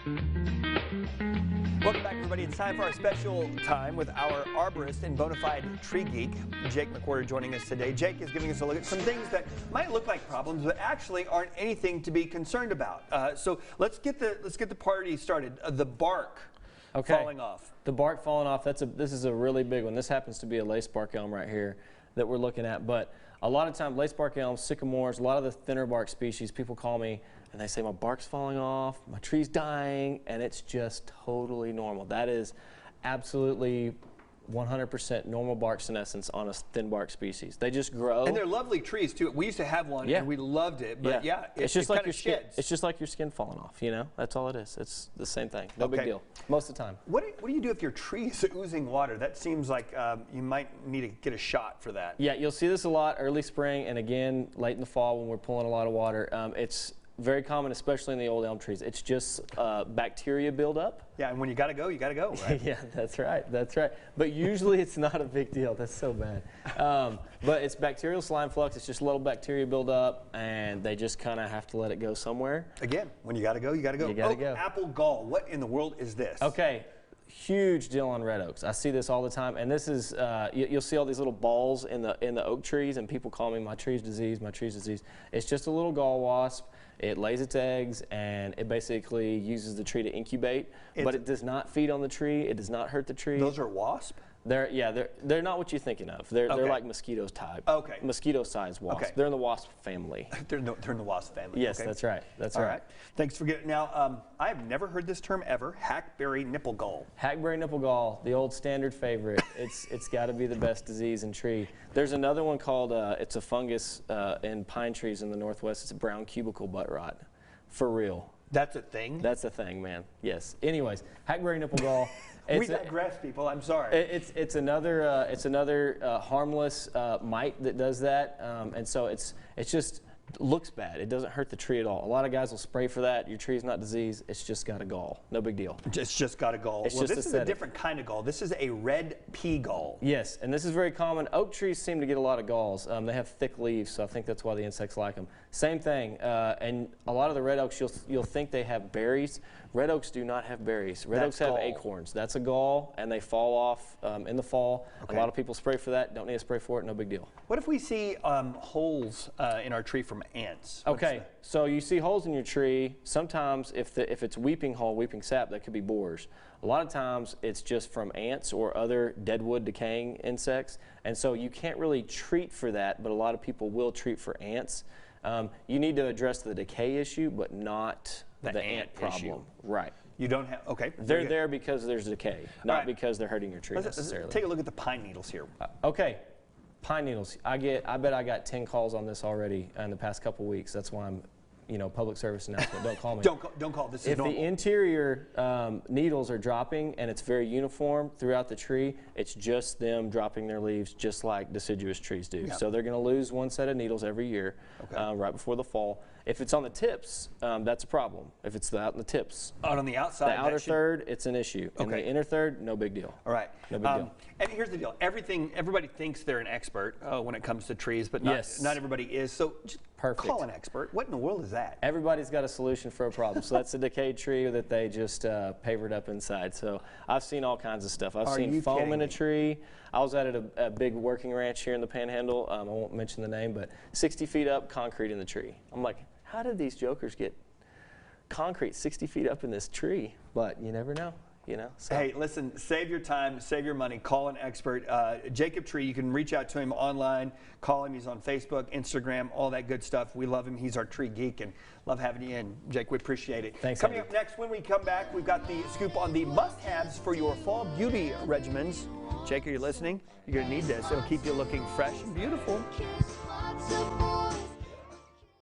Welcome back, everybody. It's time for our special time with our arborist and bonafide tree geek, Jake McWhorter, joining us today. Jake is giving us a look at some things that might look like problems, but actually aren't anything to be concerned about. So let's get the party started. The bark falling off. The bark falling off. This is a really big one. This happens to be a lace bark elm right here that we're looking at. But a lot of times, lace bark elms, sycamores, a lot of the thinner bark species, people call me and they say my bark's falling off, my tree's dying, and it's just totally normal. That is absolutely 100% normal bark senescence on a thin bark species. They just grow. And they're lovely trees too. We used to have one and we loved it, but it's just like your skin. It's just like your skin falling off, you know? That's all it is. It's the same thing. No big deal. Most of the time. What do you do if your tree is oozing water? That seems like you might need to get a shot for that. Yeah, you'll see this a lot early spring and again late in the fall when we're pulling a lot of water. It's very common, especially in the old elm trees. It's just bacteria buildup. Yeah, and when you gotta go, right? Yeah, that's right. That's right. But usually it's not a big deal. That's so bad. But it's bacterial slime flux. It's just a little bacteria buildup, and they just kind of have to let it go somewhere. Again, when you gotta go, you gotta go. You gotta go. Apple gall. What in the world is this? Okay. Huge deal on red oaks. I see this all the time, and this is you'll see all these little balls in the oak trees, and people call me my tree's disease, my tree's disease. It's just a little gall wasp. It lays its eggs, and it basically uses the tree to incubate, but it does not feed on the tree. It does not hurt the tree. Those are wasp? They're not what you're thinking of. They're like mosquito type. Okay. Mosquito-sized wasp. Okay. They're in the wasp family. they're in the wasp family. Yes, that's right. That's all right. Thanks for getting. Now, I have never heard this term ever. Hackberry nipple gall. Hackberry nipple gall, the old standard favorite. It's got to be the best disease in tree. There's another one called it's a fungus in pine trees in the Northwest. It's a brown cubicle butt rot. For real. That's a thing? That's a thing, man. Yes. Anyways, hackberry nipple gall. We digress, people. I'm sorry. It's another harmless mite that does that, and so it's just looks bad. It doesn't hurt the tree at all. A lot of guys will spray for that. Your tree's not diseased. It's just got a gall. No big deal. It's just got a gall. It's well, just this is aesthetic. a different kind of gall. This is a red pea gall. Yes, and this is very common. Oak trees seem to get a lot of galls. They have thick leaves, so I think that's why the insects like them. Same thing, and a lot of the red oaks, you'll think they have berries. Red oaks do not have berries. Red oaks have acorns. That's a gall, and they fall off in the fall. Okay. A lot of people spray for that. Don't need to spray for it. No big deal. What if we see holes in our tree from ants? Okay, so you see holes in your tree. Sometimes if it's weeping sap, that could be borers. A lot of times it's just from ants or other deadwood decaying insects, and so you can't really treat for that, but a lot of people will treat for ants. You need to address the decay issue, but not the ant problem. Issue. Right. You don't have, okay. They're there because there's decay, not because they're hurting your tree necessarily. Let's take a look at the pine needles here. Okay. Pine needles. I bet I got 10 calls on this already in the past couple weeks. That's why I'm, public service announcement. Don't call me. Don't call. This is normal. If the interior needles are dropping and it's very uniform throughout the tree, it's just them dropping their leaves just like deciduous trees do. Yep. So they're going to lose one set of needles every year, right before the fall. If it's on the tips, that's a problem. If it's out in the tips. Out on the outside? The outer third, it's an issue. Okay. In the inner third, no big deal. All right. No big deal. And here's the deal. Everybody thinks they're an expert when it comes to trees, but not everybody is. So just call an expert. What in the world is that? Everybody's got a solution for a problem. So that's a decayed tree that they just pavered up inside. So I've seen all kinds of stuff. I've seen foam in a tree. I was at a big working ranch here in the Panhandle. I won't mention the name, but 60 feet up, concrete in the tree. I'm like, how did these jokers get concrete 60 feet up in this tree? But you never know, So. Hey, listen, save your time, save your money, call an expert. Jacob Tree, you can reach out to him online, call him. He's on Facebook, Instagram, all that good stuff. We love him. He's our tree geek and love having you in. Jake, we appreciate it. Thanks, Coming up next, when we come back, we've got the scoop on the must-haves for your fall beauty regimens. Jake, are you listening? You're going to need this. It'll keep you looking fresh and beautiful.